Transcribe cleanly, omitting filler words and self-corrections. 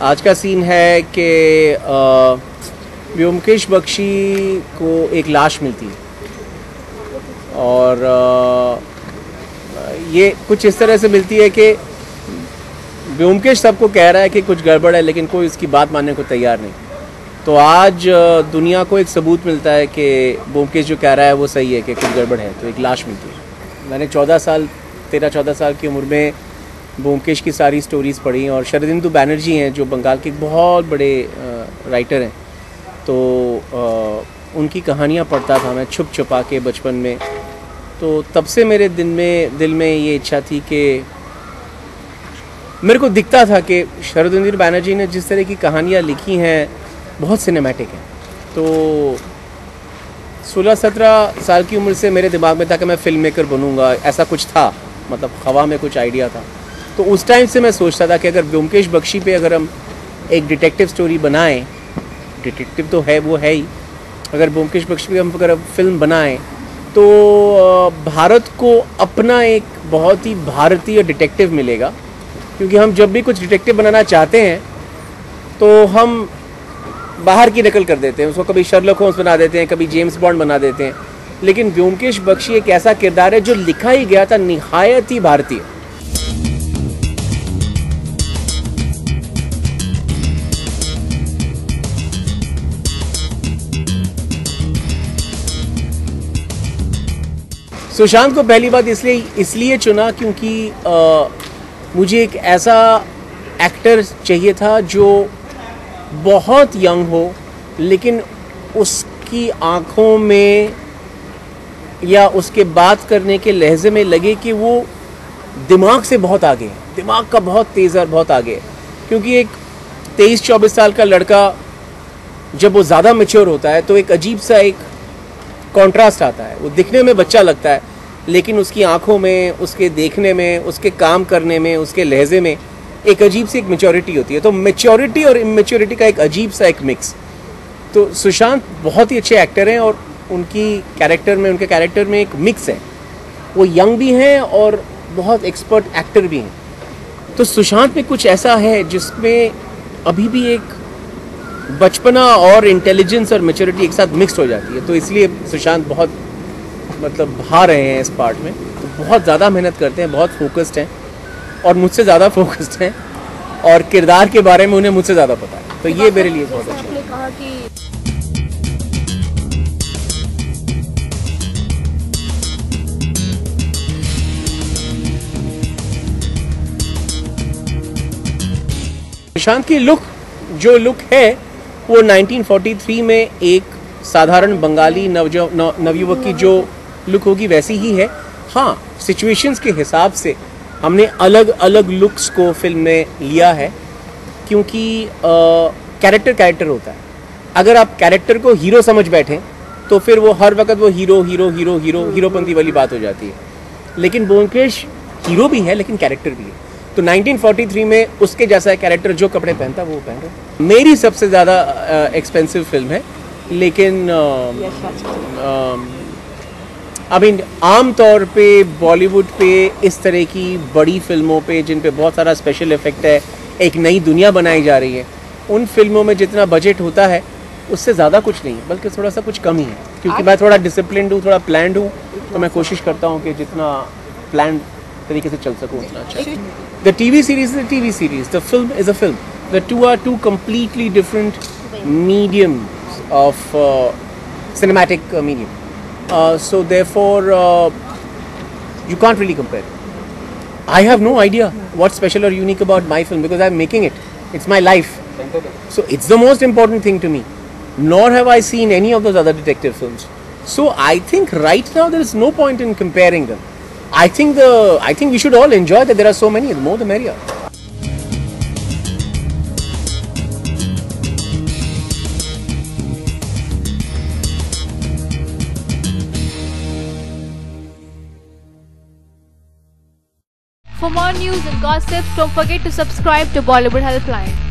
आज का सीन है कि व्योमकेश बख्शी को एक लाश मिलती है और ये कुछ इस तरह से मिलती है कि व्योमकेश सबको कह रहा है कि कुछ गड़बड़ है, लेकिन कोई उसकी बात मानने को तैयार नहीं। तो आज दुनिया को एक सबूत मिलता है कि व्योमकेश जो कह रहा है वो सही है कि कुछ गड़बड़ है, तो एक लाश मिलती है। मैंने 13-14 साल की उम्र में व्योमकेश की सारी स्टोरीज़ पढ़ी और शरदिंदु बैनर्जी हैं जो बंगाल के बहुत बड़े राइटर हैं, तो उनकी कहानियाँ पढ़ता था मैं छुप छुपा के बचपन में। तो तब से मेरे दिल में ये इच्छा थी कि मेरे को दिखता था कि शरदिंदु बैनर्जी ने जिस तरह की कहानियाँ लिखी हैं बहुत सिनेमैटिक हैं। तो 16-17 साल की उम्र से मेरे दिमाग में था कि मैं फिल्म मेकर बनूंगा, ऐसा कुछ था, मतलब ख्वाह में कुछ आइडिया था। तो उस टाइम से मैं सोचता था कि अगर व्योमकेश बख्शी पे अगर हम एक डिटेक्टिव स्टोरी बनाएं, डिटेक्टिव तो है वो है ही, अगर व्योमकेश बख्शी पे हम अगर फिल्म बनाएं तो भारत को अपना एक बहुत ही भारतीय डिटेक्टिव मिलेगा। क्योंकि हम जब भी कुछ डिटेक्टिव बनाना चाहते हैं तो हम बाहर की नकल कर देते हैं, उसको कभी शर्लक होम्स बना देते हैं, कभी जेम्स बॉन्ड बना देते हैं, लेकिन व्योमकेश बख्शी एक ऐसा किरदार है जो लिखा ही गया था निहायत ही भारतीय। सुशांत को पहली बात इसलिए चुना क्योंकि मुझे एक ऐसा एक्टर चाहिए था जो बहुत यंग हो, लेकिन उसकी आँखों में या उसके बात करने के लहजे में लगे कि वो दिमाग से बहुत आगे है, दिमाग का बहुत तेज़ और बहुत आगे है। क्योंकि एक 23-24 साल का लड़का जब वो ज़्यादा मैच्योर होता है तो एक अजीब सा एक कॉन्ट्रास्ट आता है। वो दिखने में बच्चा लगता है, लेकिन उसकी आंखों में, उसके देखने में, उसके काम करने में, उसके लहजे में एक अजीब सी एक मैच्योरिटी होती है। तो मैच्योरिटी और इमेच्योरिटी का एक अजीब सा एक मिक्स। तो सुशांत बहुत ही अच्छे एक्टर हैं और उनके कैरेक्टर में एक मिक्स है। वो यंग भी हैं और बहुत एक्सपर्ट एक्टर भी हैं। तो सुशांत में कुछ ऐसा है जिसमें अभी भी एक बचपना और इंटेलिजेंस और मैच्योरिटी एक साथ मिक्स हो जाती है। तो इसलिए सुशांत बहुत भा रहे हैं इस पार्ट में। तो बहुत ज़्यादा मेहनत करते हैं, बहुत फोकस्ड हैं और मुझसे ज़्यादा फोकस्ड हैं, और किरदार के बारे में उन्हें मुझसे ज़्यादा पता है। तो ये मेरे लिए बहुत अच्छा है। कहा कि सुशांत की जो लुक है वो 1943 में एक साधारण बंगाली नवयुवक की जो लुक होगी वैसी ही है। हाँ, सिचुएशंस के हिसाब से हमने अलग अलग लुक्स को फिल्म में लिया है, क्योंकि कैरेक्टर होता है। अगर आप कैरेक्टर को हीरो समझ बैठें तो फिर वो हर वक्त वो हीरोपंती वाली बात हो जाती है। लेकिन व्योमकेश हीरो भी है लेकिन कैरेक्टर भी है। तो 1943 में उसके जैसा कैरेक्टर जो कपड़े पहनता वो पहन रहा। मेरी सबसे ज़्यादा एक्सपेंसिव फिल्म है, लेकिन आम तौर पे बॉलीवुड पे इस तरह की बड़ी फिल्मों पे जिन पे बहुत सारा स्पेशल इफेक्ट है, एक नई दुनिया बनाई जा रही है, उन फिल्मों में जितना बजट होता है उससे ज़्यादा कुछ नहीं है, बल्कि थोड़ा सा कुछ कम ही है। क्योंकि मैं थोड़ा डिसिप्लिन्ड हूँ, थोड़ा प्लान्ड हूँ, तो मैं कोशिश करता हूँ कि जितना प्लान तरीके से चल सकूँ उतना अच्छा। The TV series is a TV series. The film is a film. The two are two completely different mediums of cinematic medium. So therefore, you can't really compare. I have no idea what's special or unique about my film because I'm making it. It's my life. So it's the most important thing to me. Nor have I seen any of those other detective films. So I think right now there is no point in comparing them. I think we should all enjoy that there are so many. The more the merrier. for more news and gossip, don't forget to subscribe to Bollywood Helpline.